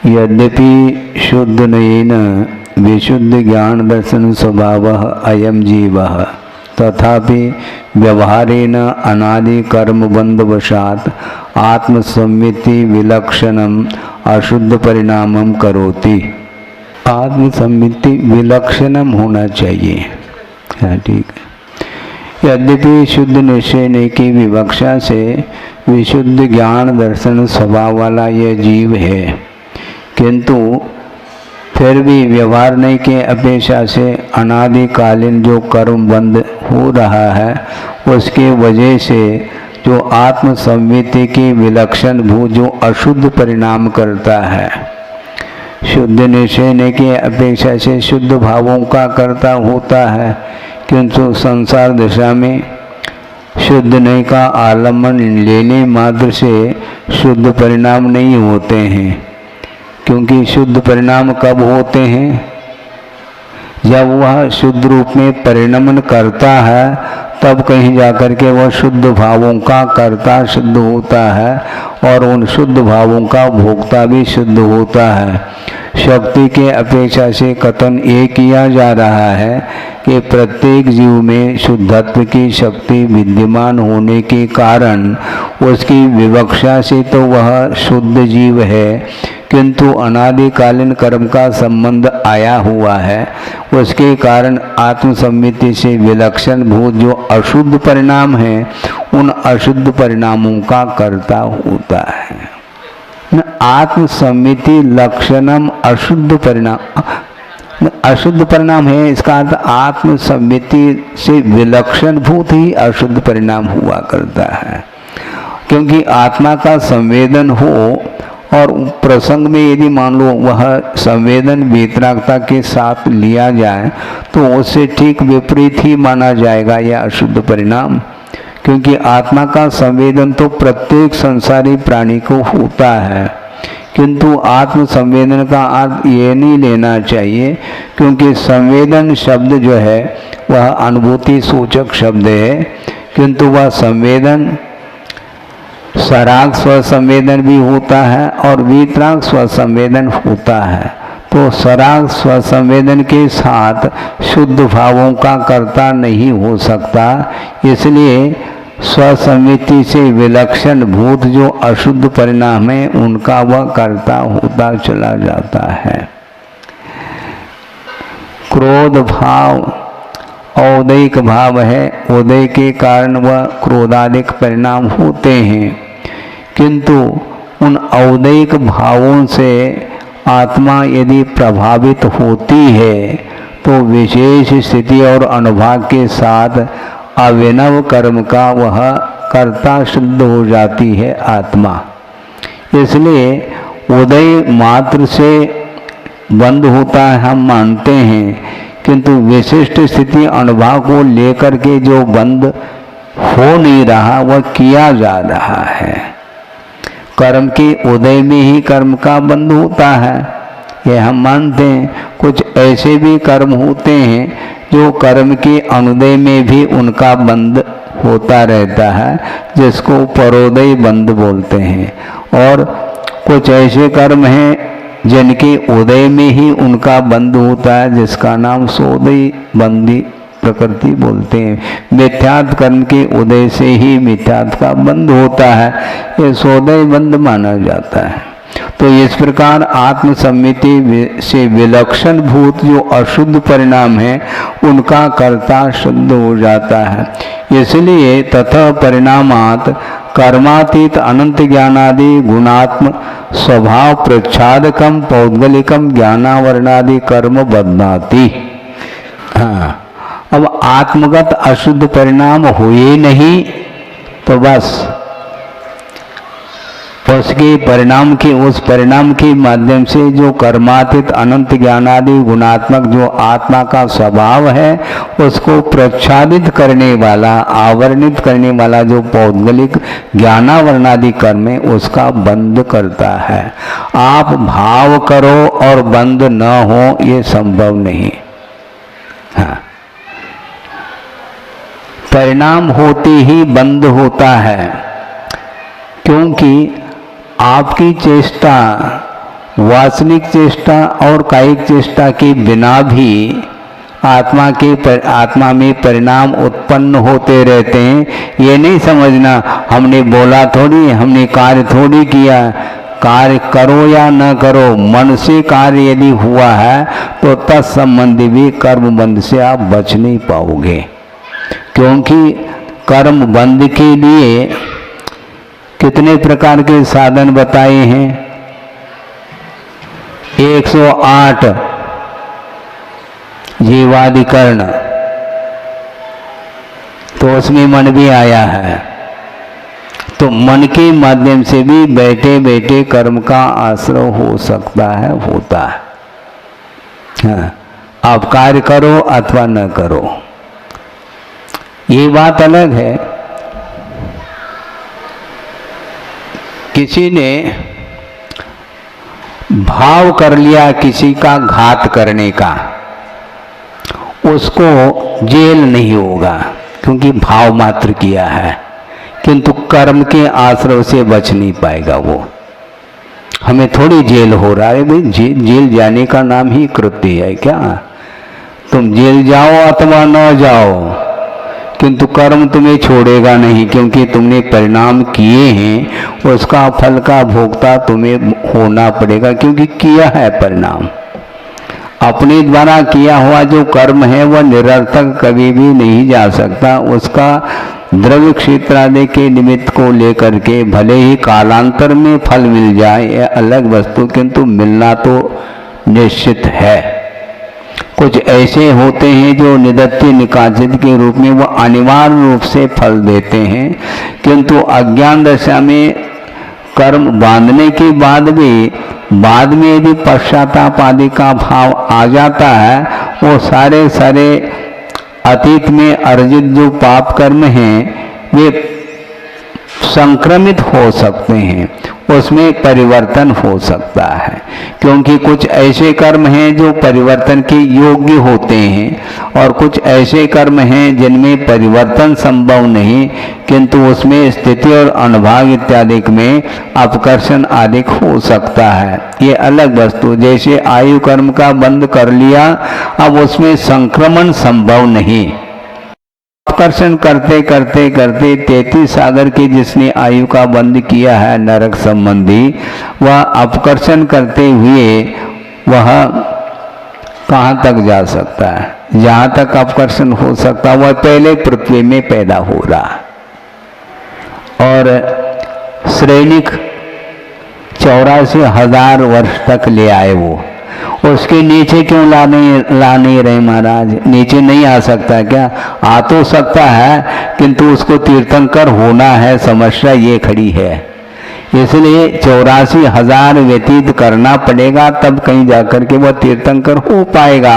यद्यपि शुद्ध नयेन विशुद्ध ज्ञान दर्शन स्वभावः अयम जीवः तथापि व्यवहारेण अनादि कर्म बंधवशात आत्मसंविति विलक्षणम अशुद्ध परिणामम करोति। आत्मसंविति विलक्षणम होना चाहिए। हाँ, ठीक है। यद्यपि शुद्ध निश्चय की विवक्षा से विशुद्ध ज्ञान दर्शन स्वभाव वाला यह जीव है, किंतु फिर भी व्यवहार के अपेक्षा से अनादिकालीन जो कर्म बंद हो रहा है उसके वजह से जो आत्म संवित्ति की विलक्षण भूत जो अशुद्ध परिणाम करता है, शुद्ध निश्चय के अपेक्षा से शुद्ध भावों का कर्ता होता है, किंतु संसार दशा में शुद्ध नहीं का आलम्बन लेने मात्र से शुद्ध परिणाम नहीं होते हैं। क्योंकि शुद्ध परिणाम कब होते हैं? जब वह शुद्ध रूप में परिणमन करता है, तब कहीं जाकर के वह शुद्ध भावों का कर्ता शुद्ध होता है और उन शुद्ध भावों का भोक्ता भी शुद्ध होता है। शक्ति के अपेक्षा से कथन ये किया जा रहा है कि प्रत्येक जीव में शुद्धत्व की शक्ति विद्यमान होने के कारण उसकी विवक्षा से तो वह शुद्ध जीव है, किंतु अनादिकालीन कर्म का संबंध आया हुआ है, उसके कारण आत्मसम्मिति से विलक्षण भूत जो अशुद्ध परिणाम है उन अशुद्ध परिणामों का कर्ता होता है। आत्मसम्मिति लक्षणम अशुद्ध परिणाम, अशुद्ध परिणाम है, इसका अर्थ आत्मसम्मिति से विलक्षण भूत ही अशुद्ध परिणाम हुआ करता है। क्योंकि आत्मा का संवेदन हो और प्रसंग में यदि मान लो वह संवेदन वीतरागता के साथ लिया जाए तो उससे ठीक विपरीत ही माना जाएगा यह अशुद्ध परिणाम। क्योंकि आत्मा का संवेदन तो प्रत्येक संसारी प्राणी को होता है, किंतु आत्म संवेदन का अर्थ ये नहीं लेना चाहिए, क्योंकि संवेदन शब्द जो है वह अनुभूति सूचक शब्द है, किंतु वह संवेदन सराग स्व संवेदन भी होता है और वीतराग स्व संवेदन होता है। तो सराग स्व संवेदन के साथ शुद्ध भावों का कर्ता नहीं हो सकता, इसलिए स्वसंवित्ति से विलक्षण भूत जो अशुद्ध परिणाम है उनका वह कर्ता होता चला जाता है। क्रोध भाव औदैक भाव है, उदय के कारण वह क्रोधादिक परिणाम होते हैं, किंतु उन औदैक भावों से आत्मा यदि प्रभावित होती है तो विशेष स्थिति और अनुभाग के साथ अभिनव कर्म का वह कर्ता शुद्ध हो जाती है आत्मा। इसलिए उदय मात्र से बंद होता है हम मानते हैं, किंतु विशिष्ट स्थिति अनुभाव को लेकर के जो बंद हो नहीं रहा वह किया जा रहा है। कर्म के उदय में ही कर्म का बंद होता है, यह हम मानते हैं। कुछ ऐसे भी कर्म होते हैं जो कर्म के अनुदय में भी उनका बंद होता रहता है, जिसको परोदय बंद बोलते हैं। और कुछ ऐसे कर्म हैं जिनके उदय में ही उनका बंद होता है, जिसका नाम सोदय बंदी प्रकृति बोलते हैं। मिथ्यात्व कर्म के उदय से ही मिथ्यात्व का बंद होता है, ये सोदय बंद माना जाता है। तो इस प्रकार आत्मसम्मिति से विलक्षण भूत जो अशुद्ध परिणाम है उनका कर्ता शुद्ध हो जाता है। इसलिए ततः परिणामात कर्मातीत अनंत ज्ञानादि गुणात्म स्वभाव प्रच्छादकम पौद्गलिकम ज्ञानावरणादि कर्म बदनाति। हाँ, अब आत्मगत अशुद्ध परिणाम हुए नहीं तो बस उसके परिणाम के उस परिणाम के माध्यम से जो कर्मातीत अनंत ज्ञानादि गुणात्मक जो आत्मा का स्वभाव है उसको प्रच्छादित करने वाला आवरणित करने वाला जो पौद्गलिक ज्ञानावरणादि कर्म है उसका बंद करता है। आप भाव करो और बंद न हो ये संभव नहीं। हाँ, परिणाम होते ही बंद होता है, क्योंकि आपकी चेष्टा वासनिक चेष्टा और कायिक चेष्टा के बिना भी आत्मा में परिणाम उत्पन्न होते रहते हैं। ये नहीं समझना हमने बोला थोड़ी, हमने कार्य थोड़ी किया। कार्य करो या न करो, मन से कार्य यदि हुआ है तो तत्संबंधी भी कर्म बंध से आप बच नहीं पाओगे, क्योंकि कर्म बंध के लिए कितने प्रकार के साधन बताए हैं। 108 जीवाधिकरण, तो उसमें मन भी आया है। तो मन के माध्यम से भी बैठे बैठे कर्म का आश्रय हो सकता है, होता है। हाँ, आप कार्य करो अथवा न करो, ये बात अलग है। किसी ने भाव कर लिया किसी का घात करने का, उसको जेल नहीं होगा क्योंकि भाव मात्र किया है, किंतु कर्म के आश्रय से बच नहीं पाएगा वो। हमें थोड़ी जेल हो रहा है भाई, जेल जाने का नाम ही कृत्य है क्या? तुम जेल जाओ अथवा न जाओ, किंतु कर्म तुम्हें छोड़ेगा नहीं, क्योंकि तुमने परिणाम किए हैं, उसका फल का भोक्ता तुम्हें होना पड़ेगा, क्योंकि किया है परिणाम। अपने द्वारा किया हुआ जो कर्म है वह निरर्थक कभी भी नहीं जा सकता। उसका द्रव्य क्षेत्र आदि के निमित्त को लेकर के भले ही कालांतर में फल मिल जाए, यह अलग वस्तु, किंतु मिलना तो निश्चित है। कुछ ऐसे होते हैं जो निदत्ति निकासित के रूप में वह अनिवार्य रूप से फल देते हैं, किंतु अज्ञान दशा में कर्म बांधने के बाद भी बाद में यदि पश्चाताप आदि का भाव आ जाता है, वो सारे अतीत में अर्जित जो पाप कर्म हैं वे संक्रमित हो सकते हैं, उसमें परिवर्तन हो सकता है। क्योंकि कुछ ऐसे कर्म हैं जो परिवर्तन के योग्य होते हैं और कुछ ऐसे कर्म हैं जिनमें परिवर्तन संभव नहीं, किंतु उसमें स्थिति और अनुभाग इत्यादि में अपकर्षण आदि हो सकता है। ये अलग वस्तु। जैसे आयु कर्म का बंद कर लिया, अब उसमें संक्रमण संभव नहीं। अपकर्षण करते करते करते 33 सागर की जिसने आयु का बंद किया है नरक संबंधी, वह अपकर्षण करते हुए वह कहाँ तक जा सकता है? जहाँ तक अपकर्षण हो सकता वह पहले पृथ्वी में पैदा हो रहा। और श्रेणिक 84,000 वर्ष तक ले आए वो, उसके नीचे क्यों ला नहीं रहे महाराज? नीचे नहीं आ सकता क्या? आ तो सकता है, किंतु उसको तीर्थंकर होना है, समस्या ये खड़ी है। इसलिए 84,000 व्यतीत करना पड़ेगा, तब कहीं जाकर के वह तीर्थंकर हो पाएगा।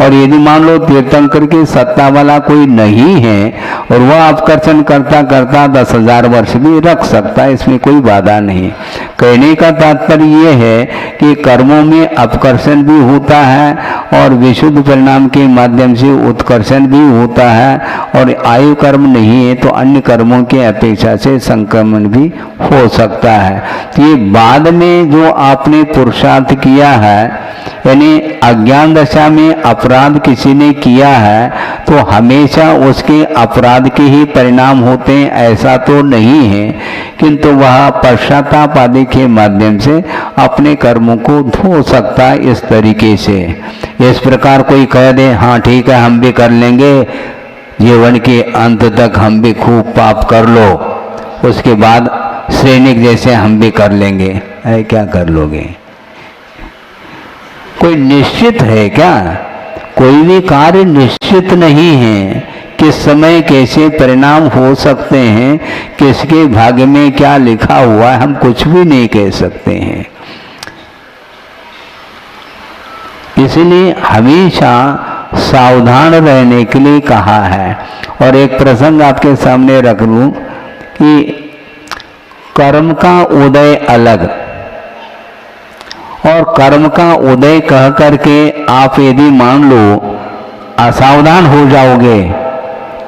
और यदि मान लो तीर्थंकर की सत्ता वाला कोई नहीं है और वह अपकर्षण करता करता 10,000 वर्ष भी रख सकता है, इसमें कोई बाधा नहीं। कहने का तात्पर्य ये है कि कर्मों में अपकर्षण भी होता है और विशुद्ध परिणाम के माध्यम से उत्कर्षण भी होता है, और आयु कर्म नहीं है तो अन्य कर्मों की अपेक्षा से संक्रमण भी हो सकता है। ये बाद में जो आपने पुरुषार्थ किया है, यानी अज्ञान दशा में अपराध किसी ने किया है, तो हमेशा उसके अपराध के ही परिणाम होते हैं ऐसा तो नहीं है, किंतु वह पश्चाताप आदि के माध्यम से अपने कर्मों को धो सकता है इस तरीके से। इस प्रकार कोई कह दे हाँ ठीक है हम भी कर लेंगे, जीवन के अंत तक हम भी खूब पाप कर लो, उसके बाद श्रेणिक जैसे हम भी कर लेंगे, अरे क्या कर लोगे? कोई निश्चित है क्या? कोई भी कार्य निश्चित नहीं है। किस समय कैसे परिणाम हो सकते हैं, किसके भाग्य में क्या लिखा हुआ है, हम कुछ भी नहीं कह सकते हैं। इसलिए हमेशा सावधान रहने के लिए कहा है। और एक प्रसंग आपके सामने रख लूं कि कर्म का उदय अलग और कर्म का उदय कह करके आप यदि मान लो असावधान हो जाओगे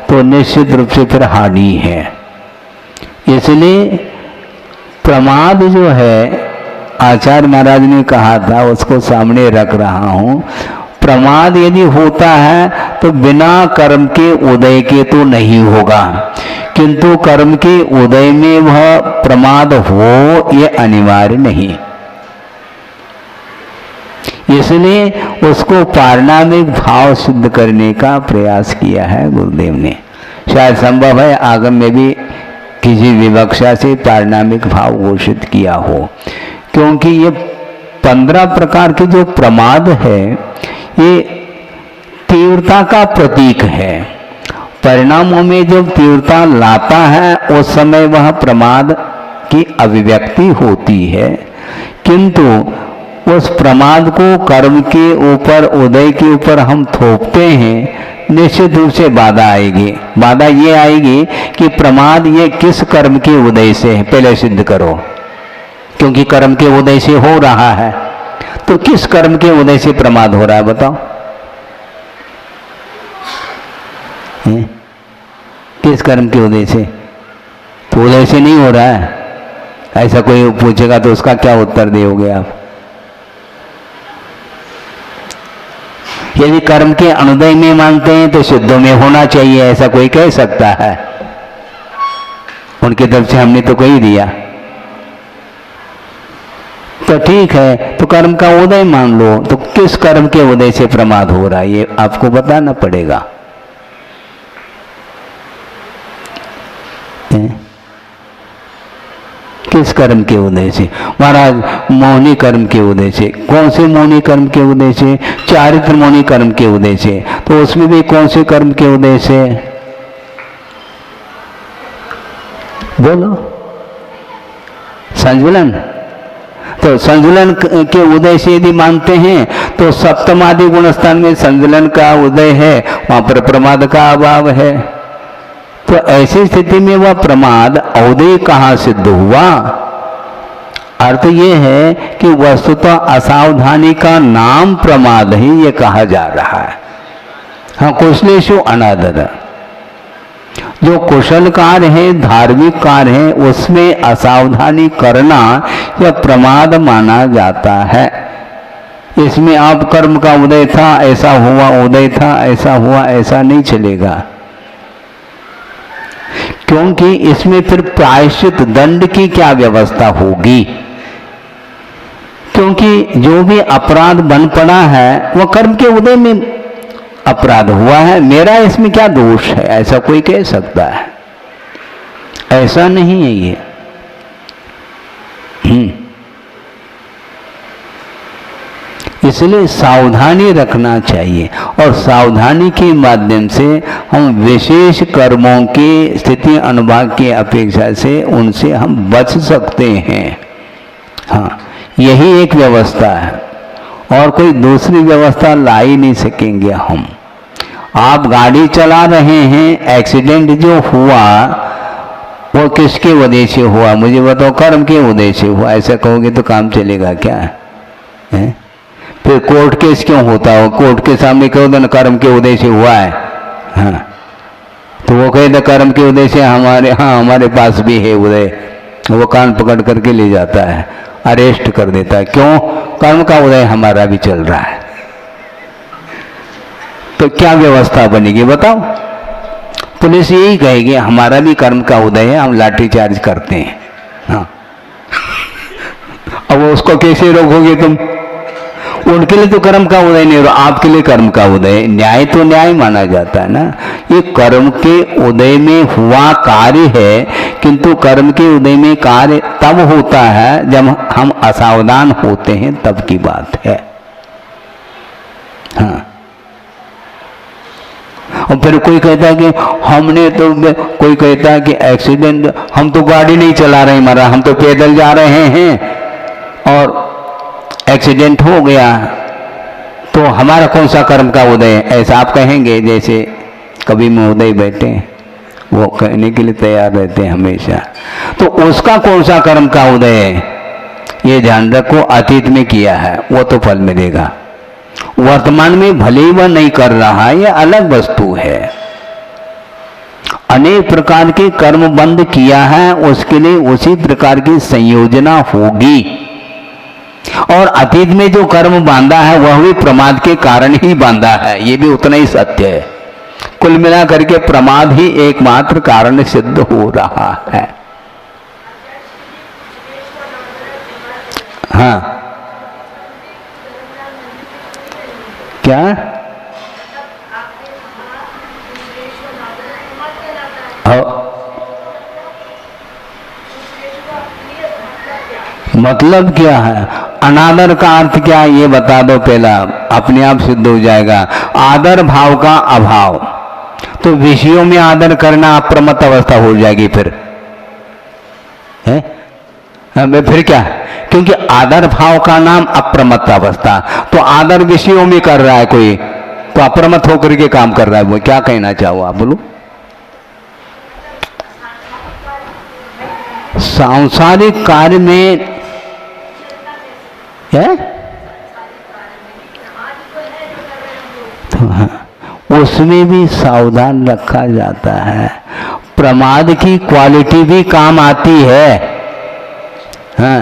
तो निश्चित रूप से फिर हानि है। इसलिए प्रमाद जो है आचार्य महाराज ने कहा था, उसको सामने रख रहा हूं। प्रमाद यदि होता है तो बिना कर्म के उदय के तो नहीं होगा, किंतु कर्म के उदय में वह प्रमाद हो ये अनिवार्य नहीं। इसलिए उसको पारणामिक भाव सिद्ध करने का प्रयास किया है गुरुदेव ने। शायद संभव है आगम में भी किसी विवक्षा से पारणामिक भाव घोषित किया हो, क्योंकि ये 15 प्रकार के जो प्रमाद है ये तीव्रता का प्रतीक है। परिणामों में जब तीव्रता लाता है उस समय वह प्रमाद की अभिव्यक्ति होती है, किंतु उस प्रमाद को कर्म के ऊपर, उदय के ऊपर हम थोपते हैं, निश्चित रूप से बाधा आएगी। बाधा ये आएगी कि प्रमाद ये किस कर्म के उदय से है, पहले सिद्ध करो, क्योंकि कर्म के उदय से हो रहा है। तो किस कर्म के उदय से प्रमाद हो रहा है बताओ? किस कर्म के उदय से? तो उदय से नहीं हो रहा है। ऐसा कोई पूछेगा तो उसका क्या उत्तर दोगे आप? यदि कर्म के अनुदय में मानते हैं तो सिद्धों में होना चाहिए, ऐसा कोई कह सकता है? उनकी तरफ से हमने तो कही दिया। तो ठीक है, तो कर्म का उदय मान लो, तो किस कर्म के उदय से प्रमाद हो रहा है ये आपको बताना पड़ेगा। किस कर्म के उदय से? महाराज मौनी कर्म के उदय से। कौन से मौनी कर्म के उदय से? चारित्र मौनी कर्म के उदय से। तो उसमें भी कौन से कर्म के उदय से? बोलो। संजुलन। तो संजुलन के उदय से यदि मानते हैं तो सप्तम आदि गुणस्थान में संजुलन का उदय है, वहां पर प्रमाद का अभाव है। तो ऐसी स्थिति में वह प्रमाद औदय कहाँ सिद्ध हुआ? अर्थ ये है कि वस्तुतः असावधानी का नाम प्रमाद ही ये कहा जा रहा है। हाँ, कुशलेषु अनादर, जो कुशल कार्य है, धार्मिक कार्य है, उसमें असावधानी करना यह प्रमाद माना जाता है। इसमें आप कर्म का उदय था, ऐसा हुआ, उदय था, ऐसा हुआ, ऐसा नहीं चलेगा, क्योंकि इसमें फिर प्रायश्चित दंड की क्या व्यवस्था होगी? क्योंकि जो भी अपराध बन पड़ा है वह कर्म के उदय में अपराध हुआ है, मेरा इसमें क्या दोष है, ऐसा कोई कह सकता है? ऐसा नहीं है ये। इसलिए सावधानी रखना चाहिए, और सावधानी के माध्यम से हम विशेष कर्मों की स्थिति अनुभाग की अपेक्षा से उनसे हम बच सकते हैं। हाँ, यही एक व्यवस्था है, और कोई दूसरी व्यवस्था ला ही नहीं सकेंगे हम। आप गाड़ी चला रहे हैं, एक्सीडेंट जो हुआ वो किसके वजह से हुआ? मुझे बताओ। कर्म के वजह से हुआ। ऐसा कहोगे तो काम चलेगा क्या है? फिर कोर्ट केस क्यों होता हो? कोर्ट के सामने कहो तो कर्म के उदय से हुआ है। हाँ, तो वो कहे कर्म के उदय से हमारे पास भी है उदय, वो कान पकड़ करके ले जाता है, अरेस्ट कर देता है। क्यों? कर्म का उदय हमारा भी चल रहा है। तो क्या व्यवस्था बनेगी बताओ? पुलिस यही कहेगी हमारा भी कर्म का उदय है, हम लाठीचार्ज करते हैं। हाँ, अब उसको कैसे रोकोगे तुम? उनके लिए तो कर्म का उदय नहीं, आपके लिए कर्म का उदय। न्याय तो न्याय माना जाता है ना। ये कर्म के उदय में हुआ कार्य है, किंतु कर्म के उदय में कार्य तब होता है जब हम असावधान होते हैं, तब की बात है। हाँ, और फिर कोई कहता है कि हमने तो, कोई कहता है कि एक्सीडेंट, हम तो गाड़ी नहीं चला रहे महाराज, हम तो पैदल जा रहे हैं और एक्सीडेंट हो गया, तो हमारा कौन सा कर्म का उदय है? ऐसा आप कहेंगे? जैसे कभी महोदय बैठे, वो कहने के लिए तैयार रहते हैं हमेशा। तो उसका कौन सा कर्म का उदय है? ये ध्यान रखो, अतीत में किया है वो तो फल मिलेगा, वर्तमान में भले ही वह नहीं कर रहा है, ये अलग वस्तु है। अनेक प्रकार के कर्म बंद किया है, उसके लिए उसी प्रकार की संयोजना होगी। और अतीत में जो कर्म बांधा है वह भी प्रमाद के कारण ही बांधा है, ये भी उतना ही सत्य है। कुल मिला करके प्रमाद ही एकमात्र कारण सिद्ध हो रहा है। हाँ, क्या मतलब क्या है? अनादर का अर्थ क्या है ये बता दो पहला, अपने आप सिद्ध हो जाएगा। आदर भाव का अभाव, तो विषयों में आदर करना अप्रमत्त अवस्था हो जाएगी फिर है? फिर क्या? क्योंकि आदर भाव का नाम अप्रमत्त अवस्था, तो आदर विषयों में कर रहा है कोई, तो अप्रमत्त होकर के काम कर रहा है वो। क्या कहना चाहो आप, बोलो? सांसारिक कार्य में है तो हाँ, उसमें भी सावधान रखा जाता है। प्रमाद की क्वालिटी भी काम आती है। हाँ,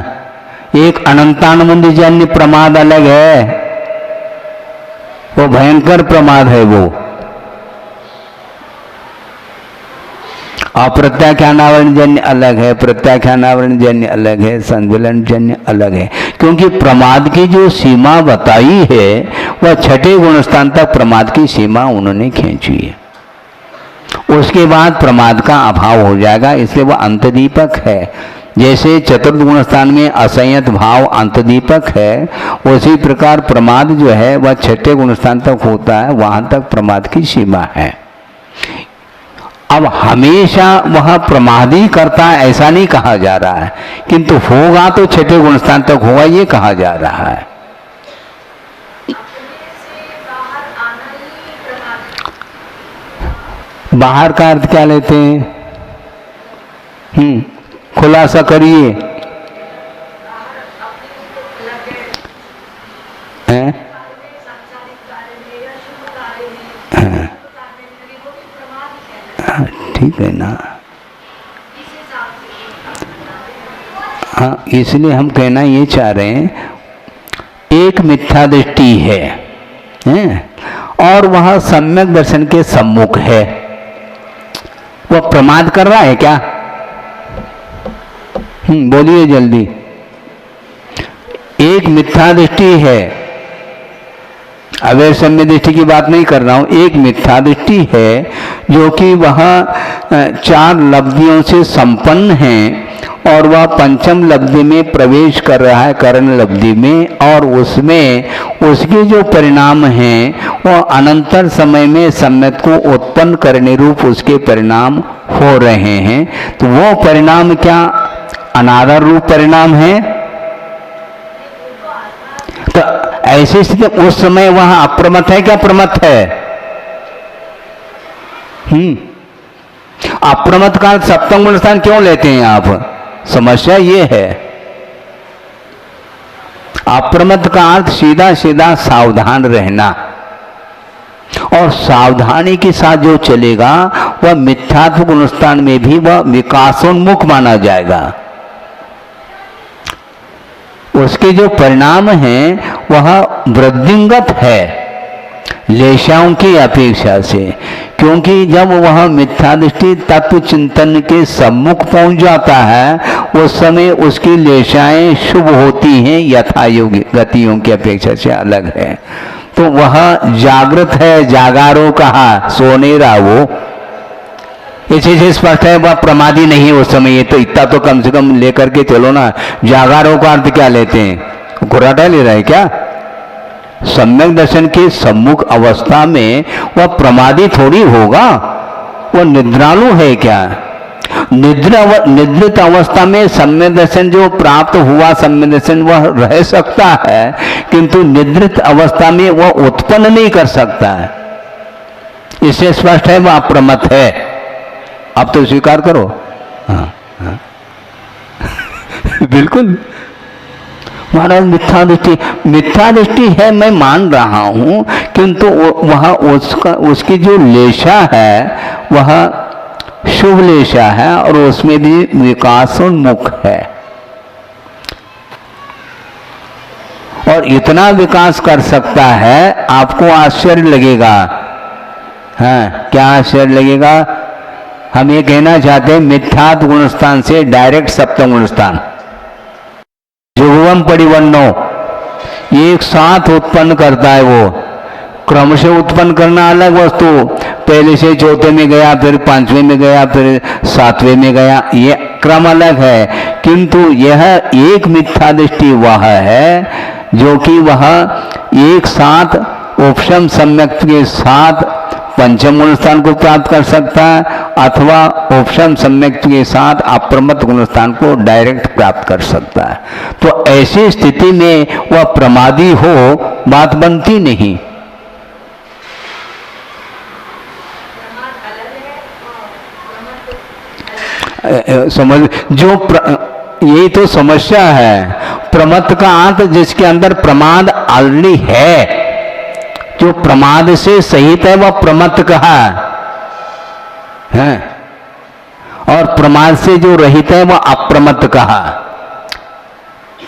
एक अनंतानंद जन्य प्रमाद अलग है, वो भयंकर प्रमाद है वो। अप्रत्याख्यानावरण जन्य अलग है, प्रत्याख्यानावरण जन्य अलग है, संविलन जन्य अलग है। क्योंकि प्रमाद की जो सीमा बताई है वह छठे गुणस्थान तक प्रमाद की सीमा उन्होंने खींची है। उसके बाद प्रमाद का अभाव हो जाएगा, इसलिए वह अंतदीपक है। जैसे चतुर्थ गुणस्थान में असंयत भाव अंतदीपक है, उसी प्रकार प्रमाद जो है वह छठे गुणस्थान तक होता है, वहां तक प्रमाद की सीमा है। अब हमेशा वह प्रमादी करता है ऐसा नहीं कहा जा रहा है, किंतु होगा तो छठे गुणस्थान तक होगा ये कहा जा रहा है। बाहर का अर्थ क्या लेते हैं? खुलासा करिए। हैं? ठीक है ना? हाँ, इसलिए हम कहना ये चाह रहे हैं, एक मिथ्या दृष्टि है और वह सम्यक दर्शन के सम्मुख है। वह प्रमाद कर रहा है क्या? बोलिए जल्दी। एक मिथ्या दृष्टि है, अवैध सम्य दृष्टि की बात नहीं कर रहा हूं। एक मिथ्या दृष्टि है जो कि वह चार लब्धियों से संपन्न है और वह पंचम लब्धि में प्रवेश कर रहा है, करण लब्धि में, और उसमें उसके जो परिणाम हैं वह अनंतर समय में सम्यक को उत्पन्न करने रूप उसके परिणाम हो रहे हैं। तो वो परिणाम क्या अनादर रूप परिणाम है? तो ऐसी स्थिति उस समय वहां अप्रमत्त है क्या प्रमत्त है? अप्रमत्त का सप्तम गुण स्थान क्यों लेते हैं आप? समस्या ये है। अप्रमत्त का अर्थ सीधा सीधा सावधान रहना, और सावधानी के साथ जो चलेगा वह मिथ्यात्व गुणस्थान में भी वह विकासोन्मुख माना जाएगा। उसके जो परिणाम हैं वह वृद्धिंगत है लेशाओं की अपेक्षा से, क्योंकि जब वह मिथ्या दृष्टि तत्व चिंतन के सम्मुख पहुंच जाता है उस समय उसकी लेशाएं शुभ होती हैं, यथायोग्य गतियों की अपेक्षा से अलग है। तो वह जागृत है, जागारो कहा, सोनेरा वो, इसी से स्पष्ट है वह प्रमादी नहीं है उस समय। ये तो इतना तो कम से कम लेकर के चलो ना। जागारों का अर्थ क्या लेते हैं? घुराटा ले रहा है क्या? सम्यक दर्शन के सम्मुख अवस्था में वह प्रमादी थोड़ी होगा, वह निद्रालु है क्या? निद्रित अवस्था में सम्यक दर्शन जो प्राप्त हुआ सम्यक दर्शन वह रह सकता है, किंतु निद्रित अवस्था में वह उत्पन्न नहीं कर सकता है। इससे स्पष्ट है वह अप्रमत्त है। अब तो स्वीकार करो। हाँ, हाँ। बिल्कुल महाराज मिथ्या दृष्टि है, मैं मान रहा हूं, किंतु वह उसकी जो लेशा है वह शुभ लेशा है और उसमें भी विकासोन्मुख है। और इतना विकास कर सकता है, आपको आश्चर्य लगेगा। हाँ, क्या आश्चर्य लगेगा? हम ये कहना चाहते हैं मिथ्यात्व गुणस्थान से डायरेक्ट सप्तम गुणस्थान, जुगवम परिवन्नो, एक साथ उत्पन्न करता है। वो क्रम से उत्पन्न करना अलग वस्तु, पहले से चौथे में गया, फिर पांचवें में गया, फिर सातवें में गया, ये क्रम अलग है। किंतु यह एक मिथ्या दृष्टि वह है जो कि वह एक साथ उपशम सम्यक के साथ पंचम गुणस्थान को प्राप्त कर सकता है, अथवा उपशम सम्यक के साथ अप्रमत्त गुणस्थान को डायरेक्ट प्राप्त कर सकता है। तो ऐसी स्थिति में वह प्रमादी हो, बात बनती नहीं। समझ जो यही तो समस्या है। प्रमत्त का अर्थ जिसके अंदर प्रमाद ऑलरेडी है, जो प्रमाद से सहित है वह प्रमत्त कहा है, और प्रमाद से जो रहित है वह अप्रमत्त कहा।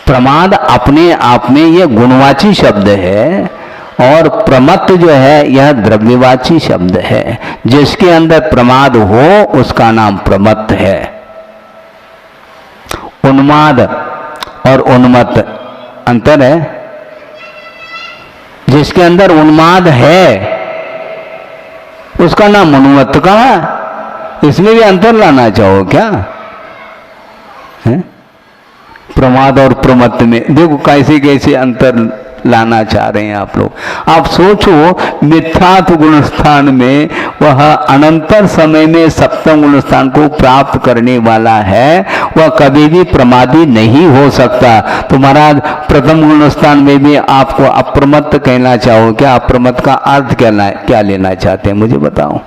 प्रमाद अपने आप में यह गुणवाची शब्द है, और प्रमत्त जो है यह द्रव्यवाची शब्द है। जिसके अंदर प्रमाद हो उसका नाम प्रमत्त है। उन्माद और उन्मत्त अंतर है। जिसके अंदर उन्माद है उसका नाम उन्मत्त कहा। इसमें भी अंतर लाना चाहो क्या है? प्रमाद और प्रमत्त में देखो कैसे कैसे अंतर लाना चाह रहे हैं आप लोग। आप सोचो, मिथ्यात्व गुणस्थान में वह अनंतर समय में सप्तम गुणस्थान को प्राप्त करने वाला है, वह कभी भी प्रमादी नहीं हो सकता। तो महाराज प्रथम गुणस्थान में भी आपको अप्रमत्त कहना चाहो क्या? अप्रमत्त का अर्थ क्या लेना चाहते हैं मुझे बताओ।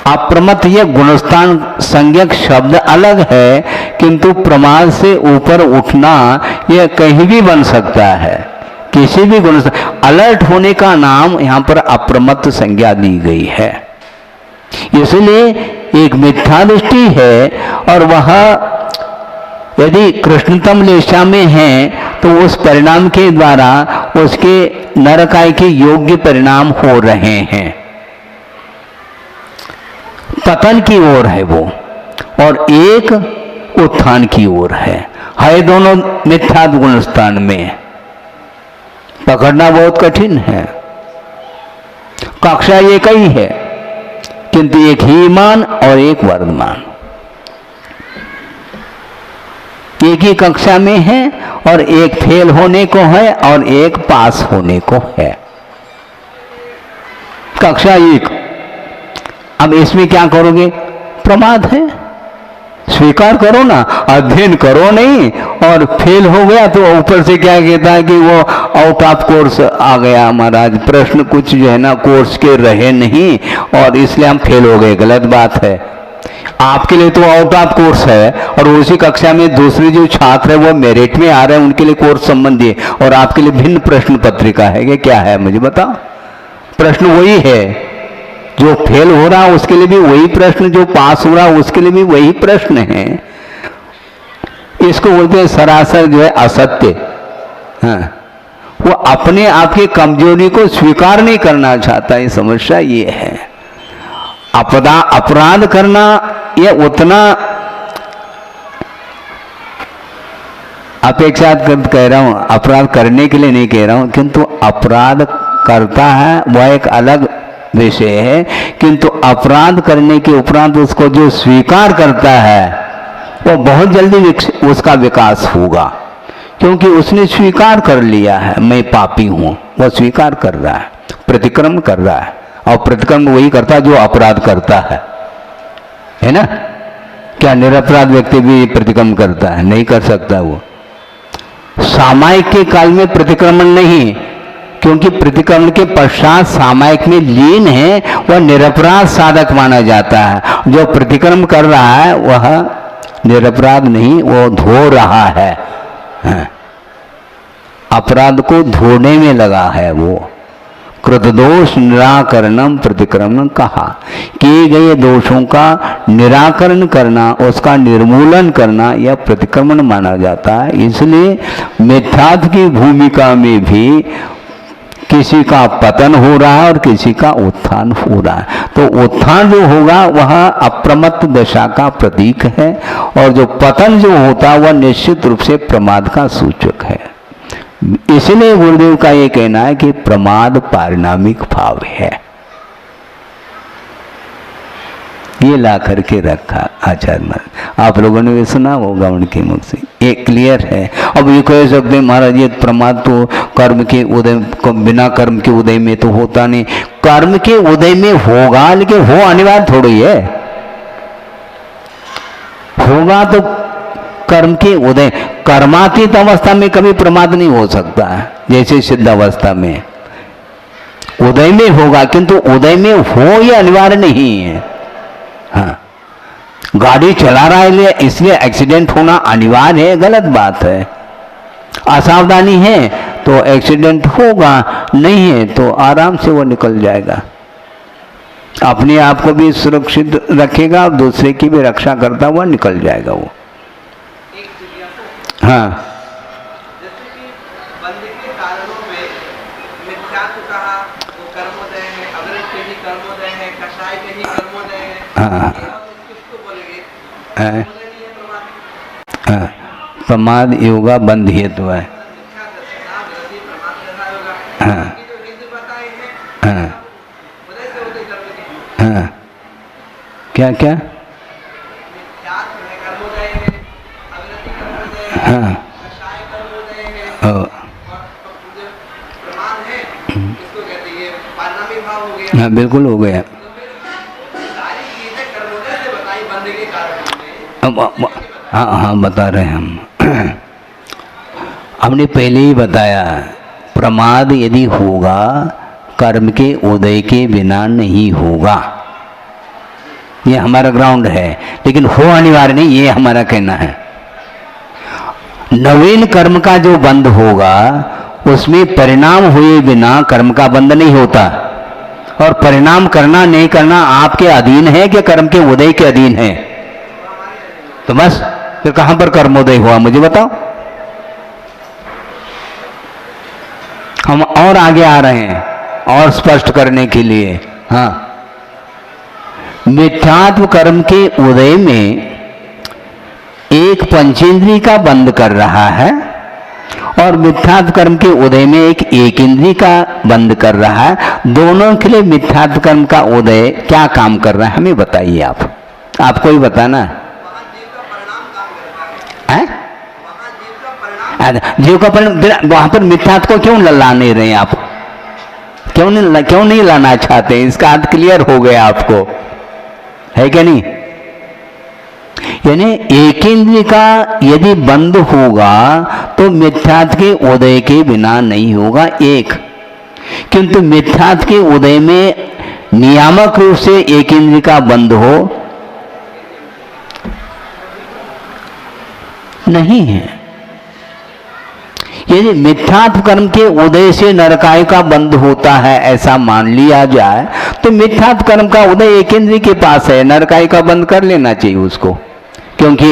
अप्रमत्त यह गुणस्थान संज्ञक शब्द अलग है, किंतु प्रमाद से ऊपर उठना यह कहीं भी बन सकता है। किसी भी गुणस्थान अलर्ट होने का नाम यहां पर अप्रमत्त संज्ञा दी गई है। इसलिए एक मिथ्या दृष्टि है, और वह यदि कृष्णतम लेशा में है तो उस परिणाम के द्वारा उसके नरकाय के योग्य परिणाम हो रहे हैं। पतन की ओर है वो, और एक उत्थान की ओर है दोनों मिथ्यात्व गुणस्थान में। पकड़ना बहुत कठिन है। कक्षा एक ही है, किंतु एक हीमान और एक वर्धमान एक ही कक्षा में है, और एक फेल होने को है और एक पास होने को है। कक्षा एक। अब इसमें क्या करोगे? प्रमाद है, स्वीकार करो ना, अध्ययन करो नहीं। और फेल हो गया तो ऊपर से क्या कहता है कि वो आउट ऑफ कोर्स आ गया महाराज, प्रश्न कुछ जो है ना कोर्स के रहे नहीं और इसलिए हम फेल हो गए। गलत बात है। आपके लिए तो आउट ऑफ कोर्स है, और उसी कक्षा में दूसरे जो छात्र है वो मेरिट में आ रहे हैं, उनके लिए कोर्स संबंधी है, और आपके लिए भिन्न प्रश्न पत्रिका है कि क्या है मुझे बताओ। प्रश्न वही है, जो फेल हो रहा उसके लिए भी वही प्रश्न, जो पास हो रहा उसके लिए भी वही प्रश्न है। इसको बोलते हैं सरासर जो है असत्य। हाँ, वो अपने आप की कमजोरी को स्वीकार नहीं करना चाहता। ये समस्या ये है। अपराध करना यह उतना अपेक्षाकृत कह रहा हूं, अपराध करने के लिए नहीं कह रहा हूं, किंतु अपराध करता है वह एक अलग विषय है। किंतु अपराध करने के उपरांत उसको जो स्वीकार करता है वो बहुत जल्दी उसका विकास होगा, क्योंकि उसने स्वीकार कर लिया है मैं पापी हूं। वह स्वीकार कर रहा है, प्रतिक्रम कर रहा है, और प्रतिक्रम वही करता है जो अपराध करता है ना। क्या निरपराध व्यक्ति भी प्रतिक्रमण करता है? नहीं कर सकता। वो सामायिक के काल में प्रतिक्रमण नहीं, क्योंकि प्रतिक्रमण के पश्चात सामायिक में लीन है, वह निरपराध साधक माना जाता है। जो प्रतिक्रमण कर रहा है वह निरपराध नहीं, वो धो रहा है। अपराध को धोने में लगा है वो। कृतदोष निराकरणम प्रतिक्रमण कहा। किए गए दोषों का निराकरण करना, उसका निर्मूलन करना यह प्रतिक्रमण माना जाता है। इसलिए मिथ्यात्व की भूमिका में भी किसी का पतन हो रहा है और किसी का उत्थान हो रहा है। तो उत्थान जो होगा वह अप्रमत्त दशा का प्रतीक है, और जो पतन जो होता है वह निश्चित रूप से प्रमाद का सूचक है। इसलिए गुरुदेव का ये कहना है कि प्रमाद पारिणामिक भाव है। ये ला करके रखा आचार्य महाराज, आप लोगों ने भी सुना होगा उनके मुख से, ये क्लियर है। अब ये कह सकते हैं महाराज ये प्रमाद तो कर्म के उदय, बिना कर्म के उदय में तो होता नहीं। कर्म के उदय में होगा, लेकिन हो अनिवार्य थोड़ी है। होगा तो कर्म के उदय, कर्मातीत अवस्था में कभी प्रमाद नहीं हो सकता है, जैसे सिद्ध अवस्था में उदय में होगा, किंतु उदय में हो ये अनिवार्य नहीं है। हाँ, गाड़ी चला रहा है इसलिए एक्सीडेंट होना अनिवार्य है, गलत बात है। असावधानी है तो एक्सीडेंट होगा, नहीं है तो आराम से वो निकल जाएगा। अपने आप को भी सुरक्षित रखेगा और दूसरे की भी रक्षा करता हुआ निकल जाएगा वो। हाँ, जैसे कि बंध के कारणों में मिथ्यात्व कहा, वो कर्मोदय है, अवृत के ही कर्मोदय है, कषाय के ही कर्मोदय है। हाँ, किसको बोलेंगे? हाँ, हाँ, प्रमाद योगा बंध हेतु है। हाँ, हाँ, हाँ, क्या क्या? हाँ, हाँ, बिल्कुल हो गया। हाँ हाँ बता रहे हैं हम। हमने पहले ही बताया प्रमाद यदि होगा कर्म के उदय के बिना नहीं होगा, ये हमारा ग्राउंड है। लेकिन हो अनिवार्य नहीं, ये हमारा कहना है। नवीन कर्म का जो बंध होगा उसमें परिणाम हुए बिना कर्म का बंध नहीं होता, और परिणाम करना नहीं करना आपके अधीन है कि कर्म के उदय के अधीन है। तो बस फिर कहां पर कर्मोदय हुआ मुझे बताओ। हम और आगे आ रहे हैं और स्पष्ट करने के लिए। हाँ, मिथ्यात्व कर्म के उदय में एक पंचेंद्रिय का बंध कर रहा है, और मिथ्यात्व कर्म के उदय में एक इंद्रिय का बंध कर रहा है। दोनों के लिए मिथ्यात्व कर्म का उदय क्या काम कर रहा है हमें बताइए। आपको ही बताना है। जीव का परिणाम, वहां पर मिथ्यात्व को क्यों ला नहीं रहे आप? क्यों नहीं लाना चाहते? इसका अर्थ क्लियर हो गया आपको, है क्या नहीं? यानी एक इंद्रिय का यदि बंद होगा तो मिथ्यात्व के उदय के बिना नहीं होगा एक, किंतु मिथ्यात्व के उदय में नियामक रूप से एक इंद्रिय का बंद हो नहीं है। यदि मिथ्यात्व कर्म के उदय से नरकाय का बंध होता है ऐसा मान लिया जाए तो मिथ्यात्व कर्म का उदय एक इंद्रिय के पास है, नरकाय का बंद कर लेना चाहिए उसको, क्योंकि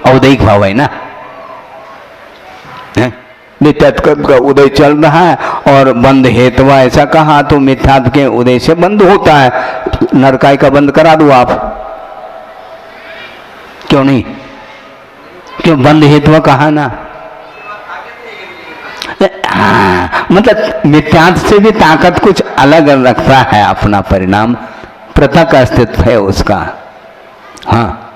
औदैहिक भाव है ना। मिथ्यात्व कर्म का उदय चल रहा है और बंद हेतु ऐसा कहा तो मिथ्यात्व के उदय से बंद होता है, नरकाय का बंद करा दो आप। क्यों नहीं? क्यों बंद हेतु कहा ना? हाँ, मतलब मिथ्यात्व से भी ताकत कुछ अलग रखता है, अपना परिणाम पृथक अस्तित्व है उसका। हाँ,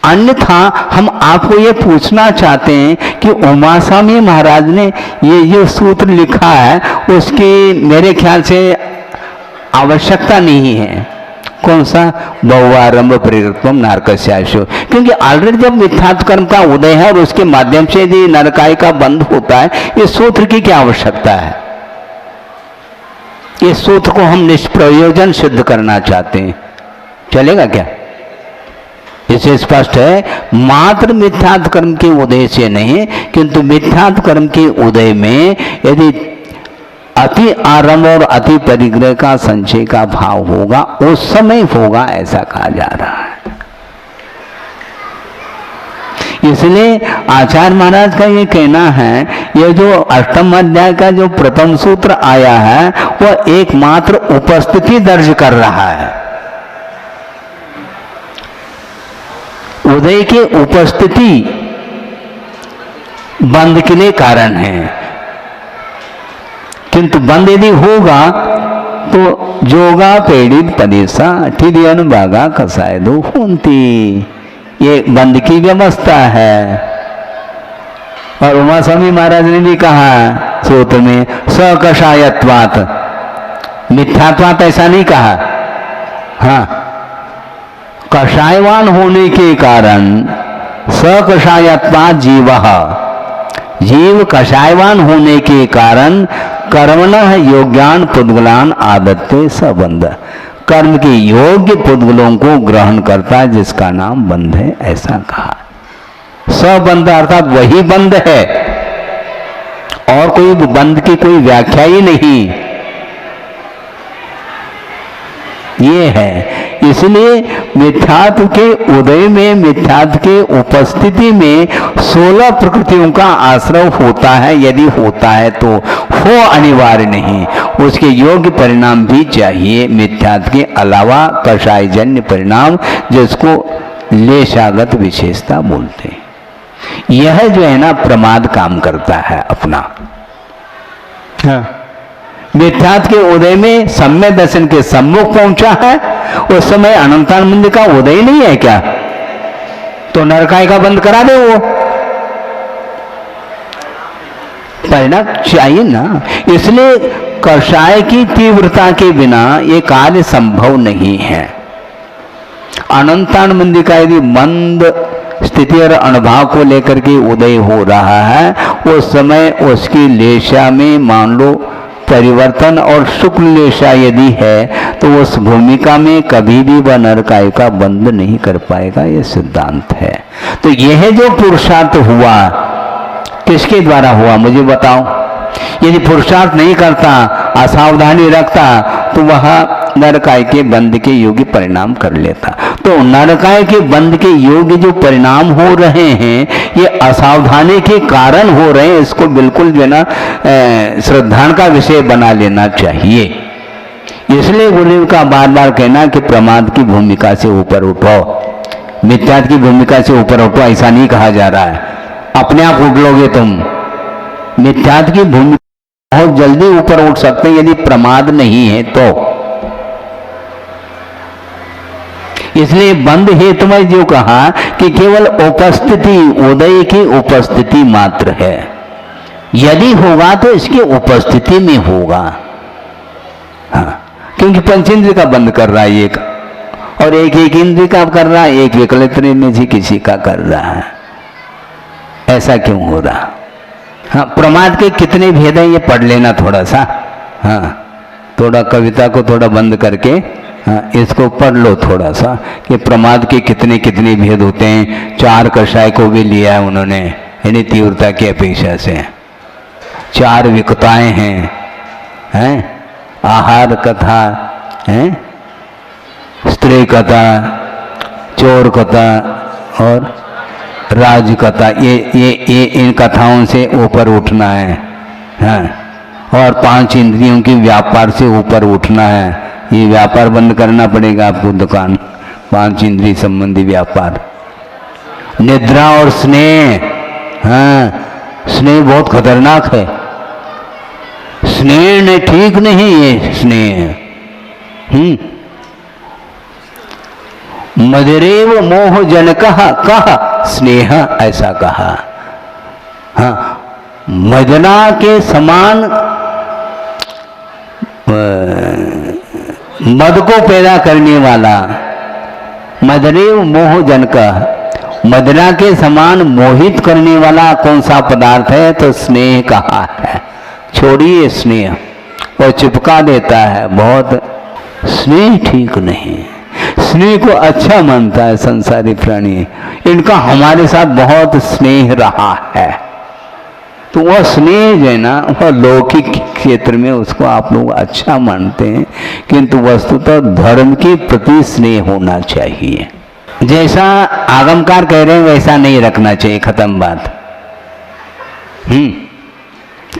अन्यथा हम आपको ये पूछना चाहते हैं कि उमा स्वामी महाराज ने ये जो सूत्र लिखा है उसकी मेरे ख्याल से आवश्यकता नहीं है। कौन सा? बहुआरंभ परिवर्तन नारकस्याशो, क्योंकि ऑलरेडी जब मिथ्यात्व कर्म का उदय है और उसके माध्यम से यदि नरकाय का बंध होता है, इस सूत्र की क्या आवश्यकता है? इस सूत्र को हम निष्प्रयोजन सिद्ध करना चाहते हैं, चलेगा क्या? इसे स्पष्ट है, मात्र मिथ्यात्व कर्म के उदय से नहीं, किंतु मिथ्यात्व कर्म के उदय में यदि अति आरंभ और अति परिग्रह का संचय का भाव होगा, उस समय होगा, ऐसा कहा जा रहा है। इसलिए आचार्य महाराज का ये कहना है, ये जो अष्टम अध्याय का जो प्रथम सूत्र आया है वह एकमात्र उपस्थिति दर्ज कर रहा है। उदय के उपस्थिति बंद के लिए कारण है, किंतु बंद यदि होगा तो जोगा पीड़ित परेशा ठिदी अनुभागा कसाय दो होती, ये बंद की व्यवस्था है। और उमा स्वामी महाराज ने भी कहा सूत्र में, सकषायत्वात, मिथ्यात्वात ऐसा नहीं कहा। हाँ, कषायवान होने के कारण सकषायत्वात जीवः, जीव कषायवान होने के कारण कर्मणः योग्यान पुद्गलान आदत्ते सबंध, कर्म के योग्य पुद्गलों को ग्रहण करता है जिसका नाम बंध है, ऐसा कहा। सबंध अर्थात वही बंध है, और कोई बंध की कोई व्याख्या ही नहीं, ये है। इसलिए मिथ्यात्व के उदय में, मिथ्यात्व के उपस्थिति में 16 प्रकृतियों का आश्रय होता है। यदि होता है तो हो, अनिवार्य नहीं, उसके योग्य परिणाम भी चाहिए मिथ्यात्व के अलावा, कषायजन्य परिणाम, जिसको लेशागत विशेषता बोलते हैं। यह जो है ना प्रमाद काम करता है अपना। हाँ, मिथ्यात्व के उदय में सम्यक दर्शन के सम्मुख पहुंचा है, उस समय अनंतानंद का उदय नहीं है क्या, तो नरकाय का बंद करा दे, वो परिणाम चाहिए ना। इसलिए कषाय की तीव्रता के बिना ये कार्य संभव नहीं है। अनंतानंद का यदि मंद स्थिति और अनुभव को लेकर के उदय हो रहा है, उस समय उसकी लेशा में मान लो परिवर्तन और शुक्ल लेशा यदि है, तो उस भूमिका में कभी भी वह नरकाय का बंद नहीं कर पाएगा, यह सिद्धांत है। तो यह जो पुरुषार्थ हुआ किसके द्वारा हुआ, मुझे बताओ। यदि पुरुषार्थ नहीं करता, असावधानी रखता, तो वह नरकाय के बंद के योग्य परिणाम कर लेता। तो नरकाय के बंद के योग्य जो परिणाम हो रहे हैं, ये असावधानी के कारण हो रहे हैं, इसको बिल्कुल जो है ना श्रद्धा का विषय बना लेना चाहिए। इसलिए गुरुदेव का बार बार कहना कि प्रमाद की भूमिका से ऊपर उठो, मिथ्यात्व की भूमिका से ऊपर उठो, ऐसा नहीं कहा जा रहा है। अपने आप उठ लोगे तुम, मिथ्यात्व की भूमिका बहुत जल्दी ऊपर उठ सकते हैं यदि प्रमाद नहीं है तो। इसलिए बंद हेतु में जो कहा कि केवल उपस्थिति, उदय की उपस्थिति मात्र है। यदि होगा तो इसकी उपस्थिति में होगा। हाँ, क्योंकि पंचेंद्र का बंद कर रहा है एक, और एक इंद्रिय का कर रहा है, एक विकलित में से किसी का कर रहा है। ऐसा क्यों हो रहा? हाँ, प्रमाद के कितने भेद हैं ये पढ़ लेना थोड़ा सा। हाँ, थोड़ा कविता को थोड़ा बंद करके, हाँ, इसको पढ़ लो थोड़ा सा कि प्रमाद के कितने कितने भेद होते हैं। 4 कषाय को भी लिया है उन्होंने, यानी तीव्रता की अपेक्षा से 4 विकताएं हैं, आहार कथा है, स्त्री कथा, चोर कथा और राज कथा। ये इन कथाओं से ऊपर उठना है। हाँ, और 5 इंद्रियों की व्यापार से ऊपर उठना है। ये व्यापार बंद करना पड़ेगा आपको, दुकान 5 इंद्रिय संबंधी व्यापार। निद्रा और स्नेह, हाँ, स्नेह बहुत खतरनाक है। स्नेह ने ठीक नहीं है स्नेह। मदरेव मोह जनकः कह स्नेह, ऐसा कहा। हाँ, मदना के समान मद को पैदा करने वाला, मदरेव मोह जनकः, मदना के समान मोहित करने वाला कौन सा पदार्थ है, तो स्नेह कहा है। छोड़िए स्नेह, और चिपका देता है बहुत। स्नेह ठीक नहीं। स्नेह को अच्छा मानता है संसारी प्राणी। इनका हमारे साथ बहुत स्नेह रहा है, तो वह स्नेह जो है ना, वह लौकिक क्षेत्र में उसको आप लोग अच्छा मानते हैं, किंतु वस्तुतः धर्म के प्रति स्नेह होना चाहिए। जैसा आगमकार कह रहे हैं वैसा नहीं रखना चाहिए, खत्म बात।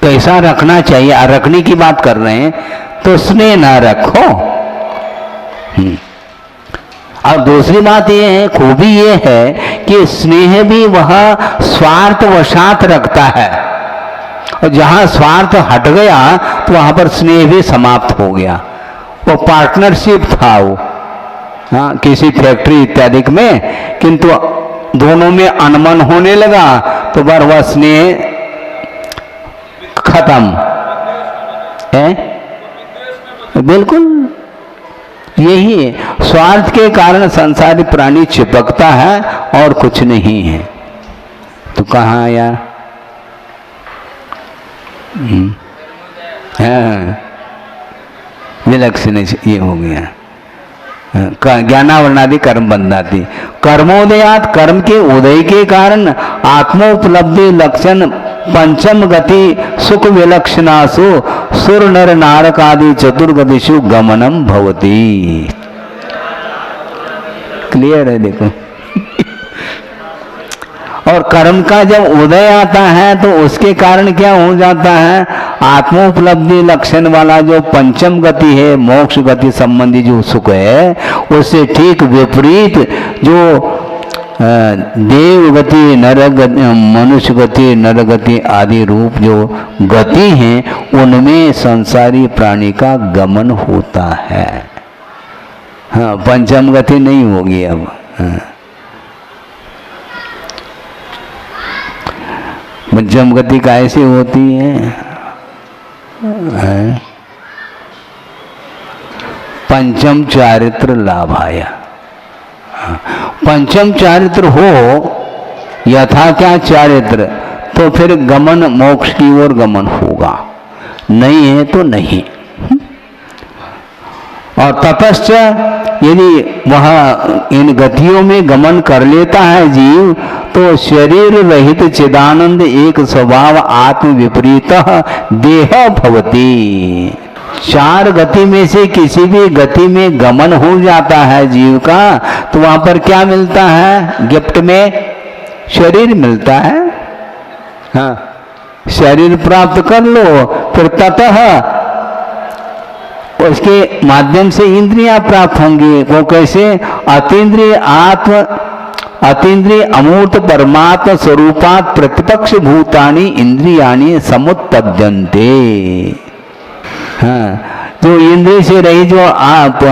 कैसा रखना चाहिए, रखने की बात कर रहे हैं तो स्नेह ना रखो। और दूसरी बात यह है, खूबी ये है कि स्नेह भी वह स्वार्थवशात रखता है, और जहां स्वार्थ हट गया तो वहां पर स्नेह भी समाप्त हो गया। वो पार्टनरशिप था वो, हाँ, किसी फैक्ट्री इत्यादि में, किंतु दोनों में अनमन होने लगा तो बार वह स्नेह खत्म है। बिल्कुल यही है, स्वार्थ के कारण संसारी प्राणी चिपकता है और कुछ नहीं है। तो कहाँ आया? हाँ, विलक्षण ये हो गया। ज्ञानावरणादि कर्म बंधाती। कर्मोदयात, कर्म के उदय के कारण आत्मोपलब्धि लक्षण पंचम गति सुख विलक्षणासु सुर नर नारक आदि चतुर्गतिषु गमनम भवति। क्लियर है? देखो और कर्म का जब उदय आता है तो उसके कारण क्या हो जाता है? आत्मोपलब्धि लक्षण वाला जो पंचम गति है, मोक्ष गति संबंधी जो सुख है, उससे ठीक विपरीत जो देव गति, नर गति, मनुष्य गति, नर गति आदि रूप जो गति हैं, उनमें संसारी प्राणी का गमन होता है। हाँ, पंचम गति नहीं होगी अब। हाँ, पंचम गति कैसे होती है? पंचम चारित्र लाभाया। पंचम चारित्र हो, यथा क्या चारित्र, तो फिर गमन मोक्ष की ओर गमन होगा, नहीं है तो नहीं। और ततश्च यदि वह इन गतियों में गमन कर लेता है जीव, तो शरीर रहित चिदानंद एक स्वभाव आत्म विपरीत देह भवति। चार गति में से किसी भी गति में गमन हो जाता है जीव का, तो वहां पर क्या मिलता है? गिफ्ट में शरीर मिलता है। हाँ, शरीर प्राप्त कर लो, फिर ततः उसके माध्यम से इंद्रियां प्राप्त होंगी। वो कैसे? अतीन्द्रिय आत्म, अतीन्द्रिय अमूर्त परमात्म स्वरूपात प्रतिपक्ष भूतानि इंद्रियाणि समुत्पद्यन्ते। हाँ, जो इंद्रिय से रही जो आप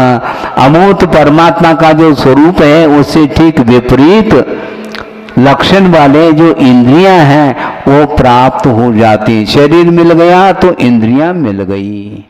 अमूर्त परमात्मा का जो स्वरूप है, उससे ठीक विपरीत लक्षण वाले जो इंद्रियां हैं वो प्राप्त हो जाती। शरीर मिल गया तो इंद्रियां मिल गई।